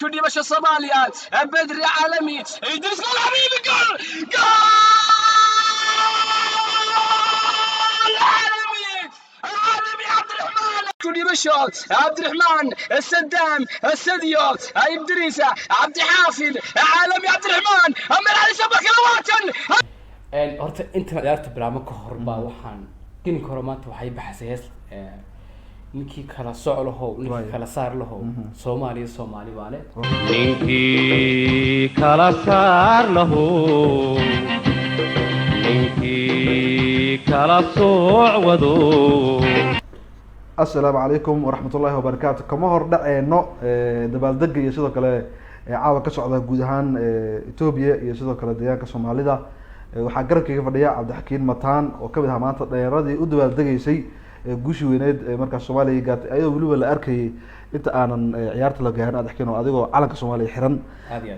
كل باشا صوماليا بدري عالمي يدرس جول حبيبي جول عالمي عالمي عبد الرحمن كل باشا عبد الرحمن السدام السديو ايب دريسه عبد حافظ عالمي عبد الرحمن امر علي شبكه الوطن horta intan ciyaarta bilaamo ka hor baa waxaan gini karo maanta waxay baxsay hees ninkii kala soc lahow ninkii kala saar lahow Soomaaliya Soomaali baale ninkii kala saar lahow ninkii kala soc wado السلام عليكم ورحمة الله وبركاته كما هو دعينا دبالدق يسوع كله عاوة كسعودة جودهان إثيوبيا يسوع كله ديان كصومالي ده وحجرك كيف بديا عبد الحكيم متان وكبدها مانت ديرادي ودبالدق يسي جوشي ويناد مركز الصومالي جات أيوة بلو ولا أركي أنت أنا عيارت لك هنا أحكينا أديكو على الصومالي حرن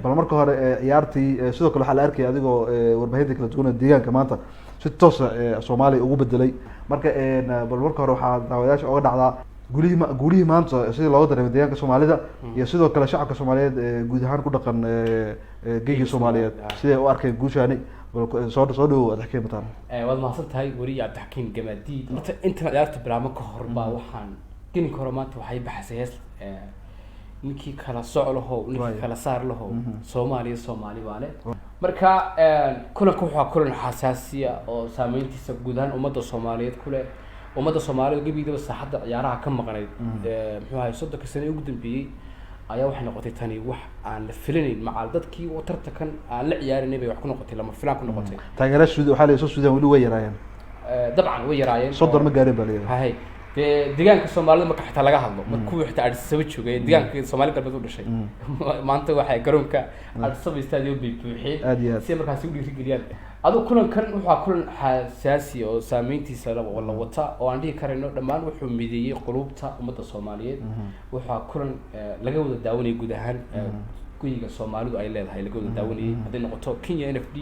بالمركز هذا عيارتي يسوع كله حال أركي أديكو وربهيدك لتكون الديان كمان ستوس الصومالي وجوبدلي marka bal marka hore waxa daawayaasha uga dhacdaa gulihii maanta sidii loo dareemay deegaanka Soomaalida iyo sidoo kale shacabka Soomaaliyeed guud ahaan ku dhaqan geeyiga Soomaaliyeed sidee u arkeen guushaani soo dhaw adxkiin mataan waad mahadsan tahay wariye Abdixkiin Gamaadi horta intan ciyaarta bilaamo ka hor baa waxaan gini karo maanta waxay baxsay hees ninkii kala soc lahow ninkii kala saar lahow Soomaaliya Soomaali baale marka kulanka waxa kulan xasaasiya oo saameyntiisa guud ahaan ummadda Soomaaliyeed kule ummadda Soomaaliyeed gabiga saaxadda ciyaaraha ka maqnayd muxuu ahay 30 sano ugu dambeeyay ayaa waxay noqotay tani wax aan la filinayn macal dadkii oo tartankan aan la ciyaarinay bay wax ku noqotay lama filaan ku noqotay taageerada waxa la soo Suudaan wali way yaraayeen dabcan way yaraayeen soddon ma gaarin baa leeyahay hay deegaanka Soomaalida marka xitaa laga hadlo markuu xitaa arsaba joogay deegaanka Soomaali galbeed u dhashay maanta waxay garoonka arsaba stadium bay buuxeen si markaas u dhiirigeliyaan adoo kulankan waxa kulan xasaasi oo saameyntiisa la wata oo aan dhihi karayno dhammaan wuxuu mideeyay qulubta ummadda Soomaaliyeed waxa kulan laga wada daawanay guud ahaan kuyiga Soomaalidu ay leedahay laga wada daawanay haday noqoto Kenya NFD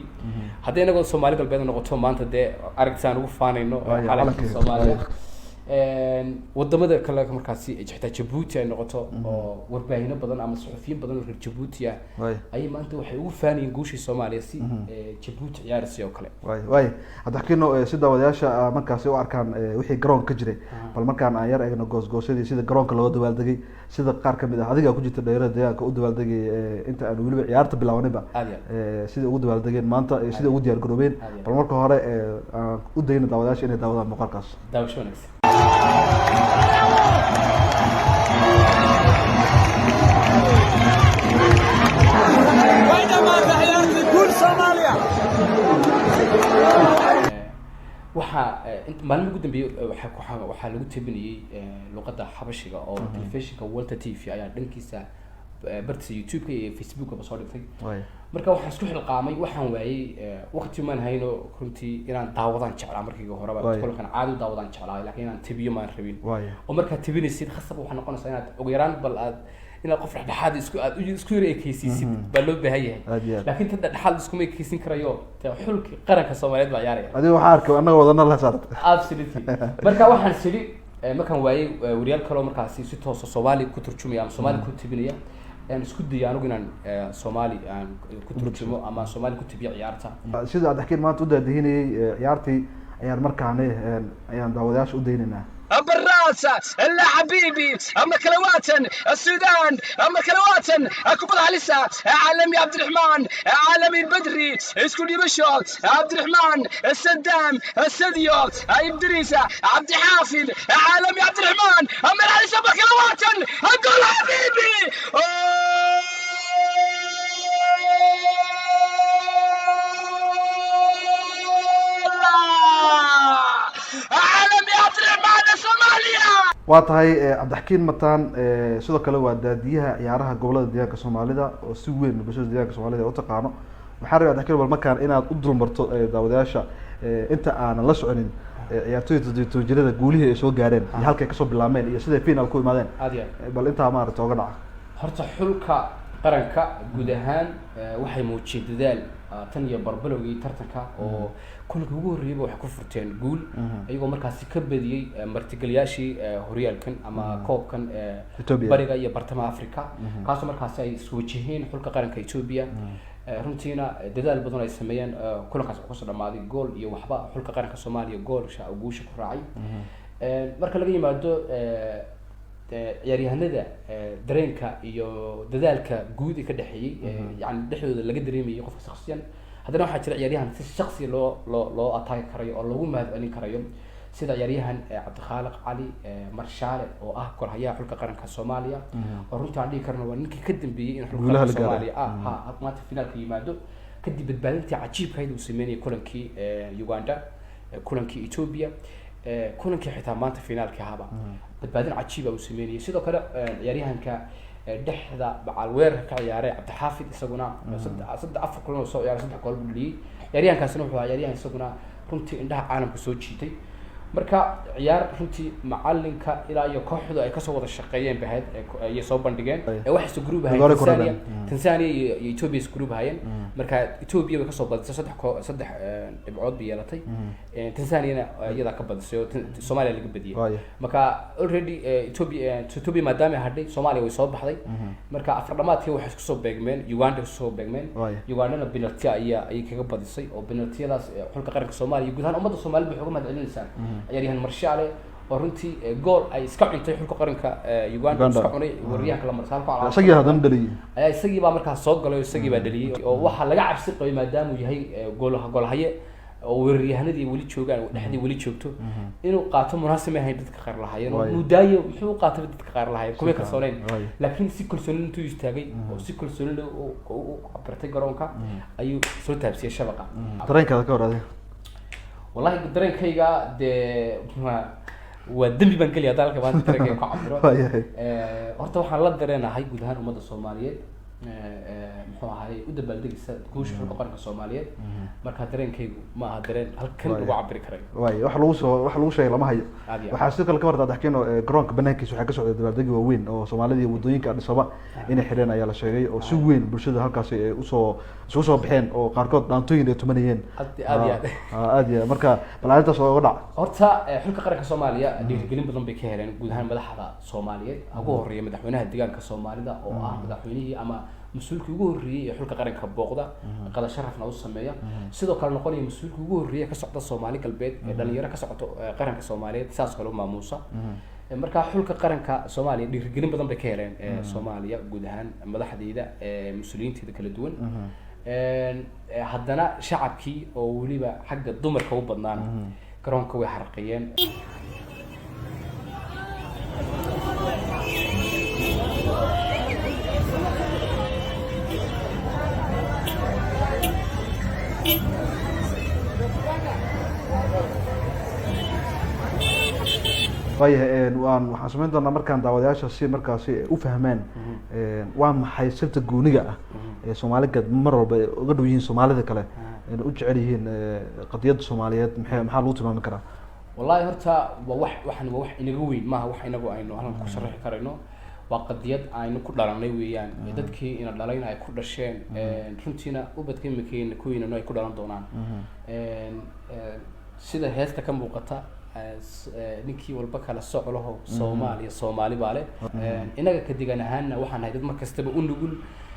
haday naga Soomaali galbeed noqoto maanta de aragtaan ugu faanayno xalalka Soomaaliya wadamada kale markaasi xitaa Djibouti ay noqoto oo warbaahinno badan ama suxufiyiin badan oo reer Djibouti ah ay maanta waxay ugu faanayeen guushii Soomaaliya si Djibouti ciyaarsi oo kale way adxkiino sida wadaasha markaasi u arkaan wixii garoon ka jiray bal markaan aan yar eegno goosgoosadii sida garoonka loo dabaaldegay sida qaar kamid ah adiga ku jirta dheerada deegaanka u dabaaldegay inta aan waliba ciyaarta bilaawanayba sida ugu dabaaldegeen maanta sida ugu diyaar garoobeen bal marka hore aan u dayno daawadaasha inay daawadaan muuqaalkaas daawasho wanaagsan waxa inta maalin ugu dambeeyay waxa lagu tabinayay luqadda xabashiga oo telefishinka Walter TV ayaa dhankiisa barta YouTube iyo Facebook ba soo dhigtay marka waxaan isku xilqaamay waxaan waayay waqti maan hayno runtii inaan daawadaan jeclaa markii horeba kulankan caadi daawadaan jeclaa laakiin aan tabiyo maan rabin oo marka tabinaysid khasab waxa noqonaysa inaad ugu yaraan bal aad ina qof dhaxaad isku yar ekaysiisid bal loo baahan yahay laakiin tad dhaxaad isku ma ekaysin karayo xulki qaranka Soomaaliyeed baa ciyaaraya adiga waxa arkay anaga wadana la saartay absolutely marka waxaan sidi markaan waayay wariyaal kale markaasi si toos ah Soomaali ku turjumaya ama Soomaali ku tabinaya aan isku dayay anigu inaan Soomaali aan ku turjumo ama Soomaali ku tabiyo ciyaarta sida adxkiin maanta u daadihinay ciyaartii ayaan markaan ayaan daawadayaasha u daynaynaa براسة الا حبيبي اما كلواتن السودان اما كلواتن كبرها لسه عالمي عبد الرحمن عالمي البدري اسكو ديمشو عبد الرحمن السدام السديو ايب دريسه عبد حافظ عالمي عبد الرحمن اما علي شبكه كلواتن الجول حبيبي waa tahay Abdixkiin mataan sidoo kale waa daadiyaha ciyaaraha gobolada deegaanka Soomaalida oo si weyn bulshada deegaanka Soomaalida u taqaano waxaan rabaa Abdixkiin bal markaan inaad u dulmarto daawadayaasha inta aan la soconin ciyaartoyda toojirada guulihii ay soo gaareen iyo halkay ka soo bilaabeen iyo sida final ku imaadeen bal inta ma aragto uga dhaca horta xulka qaranka guud ahaan waxay muujiyeen dadaal tan iyo barbalowgii tartanka oo kulanka ugu horreeyay waxay ku furteen guul iyagoo markaasi ka badiyay martigeliyaashii horyaalkan ama koobkan bariga iyo bartamaha Afrika kaasoo markaasi ay isku wajaheen xulka qaranka Ethiopia runtiina dadaal badan ay sameeyeen kulankaas oo soo dhamaaday gool iyo waxba xulka qaranka Soomaaliya gool guusha ku raacay marka laga yimaado ciyaaryahanada dareenka iyo dadaalka guud ee ka dhaxeeyay yani dhexdooda laga dareemayo qofka shakhsiyan haddana waxaa jira ciyaaryahan si shakhsi loo ataagi karayo oo lagu mahadcelin karayo sida ciyaaryahan Cabdikhaaliq Cali Marshaale oo ah korhayaha xulka qaranka Soomaaliya oo runtii aan dhihi karno waa ninkii ka dambeeyay in xulka qaranka Soomaaliya maanta finaalka yimaado kadib badbaadintii cajiibka ahayd uu sameeyay kulankii Uganda kulankii Ethiopia kulankii xitaa maanta finaalka haba badbaadin cajiib uu sameeyay sidoo kale ciyaaryahanka dhexda bacal weerar ka ciyaaray Cabdixaafid isaguna saddex afar kulan oo soo ciyaaray saddex gool buu dhaliyay ciyaaryahankaasina wuxuu ciyaaryahan isaguna runtii indhaha caalamka soo jiitay marka ciyaar runtii macalinka ilaa iyo kooxdu ay kasoo wada shaqeeyeen bahayd ay soo bandhigeen wax isku group ahayd Tanzania iyo Ethiopia isku group ahaayeen marka Ethiopia way kasoo badisay saddex dhibcood bay yeelatay Tanzania iyada ka badisay Soomaaliya laga badiyay marka already Ethiopia maadaama ay hadhay Soomaaliya way soo baxday marka afar dhamaadkii waxay isku soo beegmeen Uganda soo beegmeen Uganda penalty ay kaga badisay oo penaltyadaas xulka qaranka Soomaaliya guud ahaan ummadda Soomaaliyeed waxay uga mahadcelinaysaa ciyaaryahan Marshaale oo runtii gool ay iska cuntay xulka qaranka Uganda iska cunay waryahanka la marsaal ku calaamad isagii hadan dhaliyay ayaa isagii baa markaas soo galay isagii baa dhaliyay oo waxa laga cabsi qabay maadaama uu yahay goolahaye oo waryahanadii wali joogaan dhexdii wali joogto inuu qaato munaasib ahayn dadka qaar lahaayeen oo mudaayo muxuu qaatay dadka qaar lahaayeen kuma kalsooneen laakiin si kalsooni intuu istaagay oo si kalsooni u cabirtay garoonka ayuu soo taabsiyay shabaqa dareenkaada ka waraday والله درين كيجا ده ودمي بنقلي هذا الكلام درين كيجا كعبرة horta waxaan la dareenahay guud ahaan ummadda Soomaaliyeed muxuu ahay u dabaaldegi guusha xulka qaranka Soomaaliyeed marka dareenkaygu ma aha dareen halkan ugu cabiri karay wax lagu sheegay lama hayo waxaa sidoo kale ka warda daxkeeno garoonka banaankiisa waxa ka socday dabaaldegi waaweyn oo Soomaalida iyo wadooyinka Addis Ababa inay xireen ayaa la sheegay oo si weyn bulshada halkaas ay isugu soo baxeen oo qaarkood dhaantooyin ay tumanayeen aad marka balaarintaas oo uga dhac horta xulka qaranka Soomaaliya dhiirigelin badan bay ka heleen guud ahaan madaxda Soomaaliyeed ugu horeeyay madaxweynaha deegaanka Soomaalida oo ah madaxweynihii ama مسؤولك يقول ري حلقة قرن كبوقدا قد شرفنا والسمية سيدو كان نقولي مسؤولك يقول ري كسعة الصومالي كالبيت لأن يرى كسعة قرن كصومالي تساس كلهم مع موسى مركا حلقة قرن كصومالي ديرجلين بدن بكيرين صوماليا جودهان مدح ديدا مسؤولين تيدا كل دول حدنا شعب كي ولي بقى حق الضمر كوب بدنان كرون كوي حرقيين waxaan samayn doonaa markaan daawadayaasha si markaasi u fahmaan waa maxay sirta gooniga ah ee Soomaaliga mar walba uga dhow yihiin Soomaalida kale in u jecel yihiin qadiyada Soomaaliyeed maxaa lagu tilmaami karaa wallahi horta waxan wax inaga weyn maaha wax inagu aynu halkan ku sharaxi karayno waa qadiyad aynu ku dhalanay weeyaan dadkii ina dhalayna ay ku dhasheen runtiina u badkay makiin kuwiina ay ku dhalan doonaan sida heesta ka muuqata ninkii walba kala socolaho Soomaali baale inaga ka digan ahaana waxaan nahay dad markastaba u nugul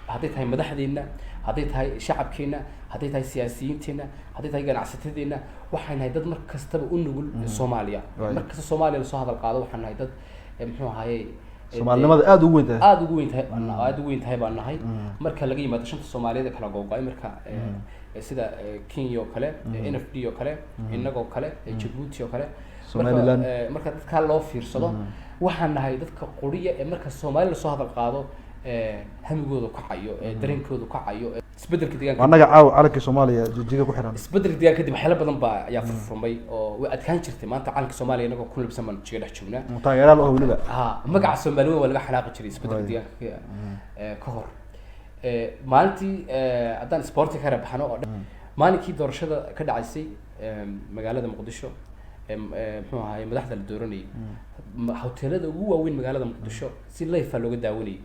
haday tahay madaxdeena haday tahay shacabkeena haday tahay siyaasiyiinteena haday tahay ganacsatadeena waxaan nahay dad markastaba u nugul Soomaaliya markasta Soomaaliya la soo hadal qaado waxaan nahay dad muxuu ahaayay Soomaalinimada aad ugu weyn tahay baan nahay marka laga yimaado shanta Soomaaliyeed kala go'ay marka sida Kenya oo kale NFD oo kale inagoo kale Djibouti oo kale marka dadka loo fiirsado waxaan nahay dadka qoriya ee marka Soomaaliya soo hadal qaado hamigooda ku cayo dareenkooda ku cayo isbedelka deegaanka anaga calanka Soomaaliya jijiga ku xiran isbedelka deegaanka kadib xalal badan baa ayaa furfurmay oo way adkaan jirtay maanta calanka Soomaaliya inagoo ku labsan man jiga dhex joognaa taageeraal oo waliba magaca Soomaaliya waa laga xanaaqi jiray isbedelka deegaanka ka hor maalintii haddaan sporti ka rabaxno oo maalinkii doorashada ka dhacaysay magaalada Muqdisho muxuu ahaay madaxda la dooranayay hoteelada ugu waaweyn magaalada muqdisho si life looga daawanayay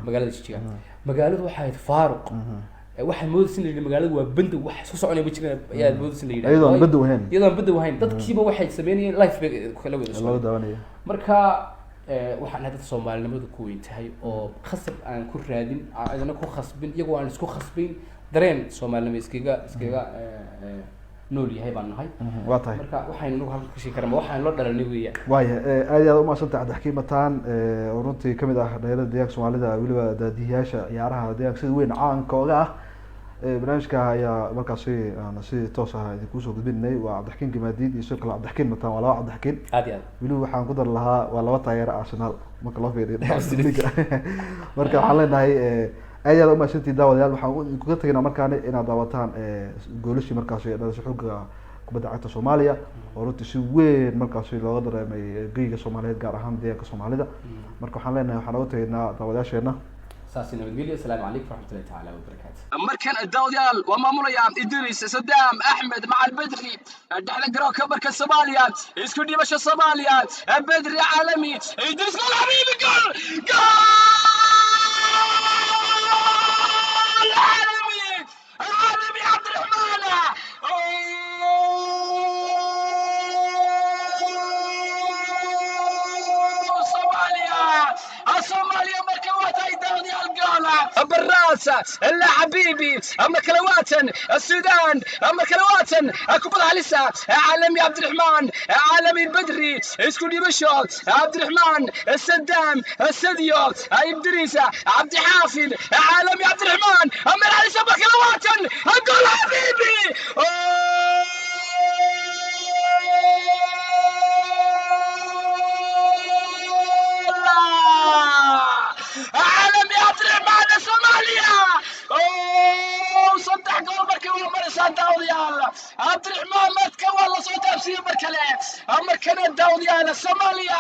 magaalada jijiga magaaladu waxay ahayd faaruq waxay moodaysan leeyahay magaaladu waa banda wax isku soconaya ma jiraan ayaa moodaysan leeyahay iyadoo banda wahayn dadkiiba waxay sameynayeen life kala wada soo daawanaya marka waxaan dad Soomaalinimadu ku weyn tahay oo khasab aan ku raadin adana ku khasbin iyagoo aan isku khasbin dareen Soomaalinimo iskaga nool yahay baan nahay waa tahay marka waxaan nagu halka ka sheekar ma waxaan loo dhalanay weeyaan waaya aad iyo aad u maasanta Cabdi Mataan runtii kamid ah dhalinyarada deegaanka Soomaalida waliba daadiyaasha ciyaaraha deegaanka sida weyn caanka oo ah barnaamijka ayaa markaas aan si toos ah idinku soo gudbinay waa Cabdi Gamaadiid iyo sidoo kale Cabdi Mataan waa laba Cabdi aad iyo aad waliba waxaan ku dar lahaa waa laba taageero Arsenal marka loo fiiriyo marka waxaan leenahay ayaa uma shantii daawadayaal waxaan ku tagnaa markaan inaad daawataan goolashii markaas dhalisay xogga kubadda cagta Soomaaliya oo runtii si weyn markaas looga dareemay geeyiga Soomaaliyeed gaar ahaan deegaanka Soomaalida marka waxaan leenahay waxaan uga tagnaa daawadayaasheena ساسين بالمليون السلام عليكم ورحمة الله تعالى وبركاته. مركن الدوديال وماموليا إدريس صدام أحمد مع البدري دحنا قرا كبرك الصوماليات يسكن باش الصوماليات البدري عالمي إدريس جول حبيبي جول العالمي عبد الرحمن الصوماليا مركوات ايداني القالة بالراسة الا حبيبي اما كلواتن السودان اما كلواتن كبرها لسه عالمي عبد الرحمن عالمي البدري اسكن يمشوا عبد الرحمن السدام السديو اي بدريسة عبد حافظ عالمي عبد الرحمن اما لسه بكلواتن القول حبيبي عالمي عبد الرحمن الصوماليا صدح جول بركة ومرسان داوديال عبد الرحمن متك والله صوت أفسي بركله أمريكا داوديال الصوماليا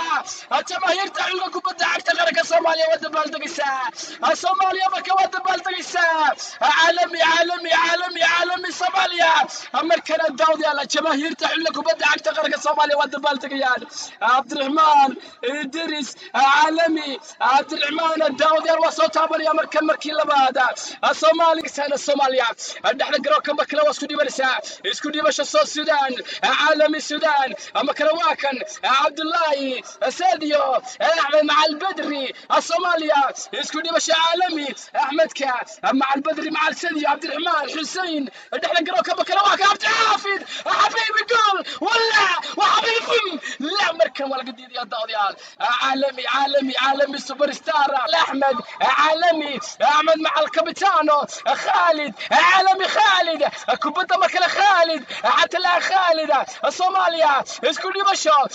الجماهير تعلق وبدأ عكت غرق الصوماليا ودبال دقيسة الصوماليا بركة ودبال دقيسة عالمي عالمي عالمي عالمي الصوماليا أمريكا داوديال الجماهير تعلق وبدأ عكت غرق الصوماليا ودبال دقيال عبد الرحمن إدريس عالمي عبد الرحمن الداوديال وصوت أمريكا مركن مركي لبادا الصومالي سنة الصوماليا نحن نقراكم بكلا واسكودي برسا اسكودي باش السودان عالمي السودان اما كرواكن عبد الله ساديو احمد مع البدري الصوماليا اسكودي باش عالمي احمد كا مع البدري مع الساديو عبد الرحمن حسين نحن نقراكم بكلا واكن عبد الحافظ حبيبي جول ولا وحبيبي لا مركن ولا قديد يا داوديال عالمي عالمي عالمي سوبر ستار احمد عالمي احمد مع الكابيتانو خالد عالمي خالد كبده مكله خالد عتله خالد الصوماليا اسكن يمشوا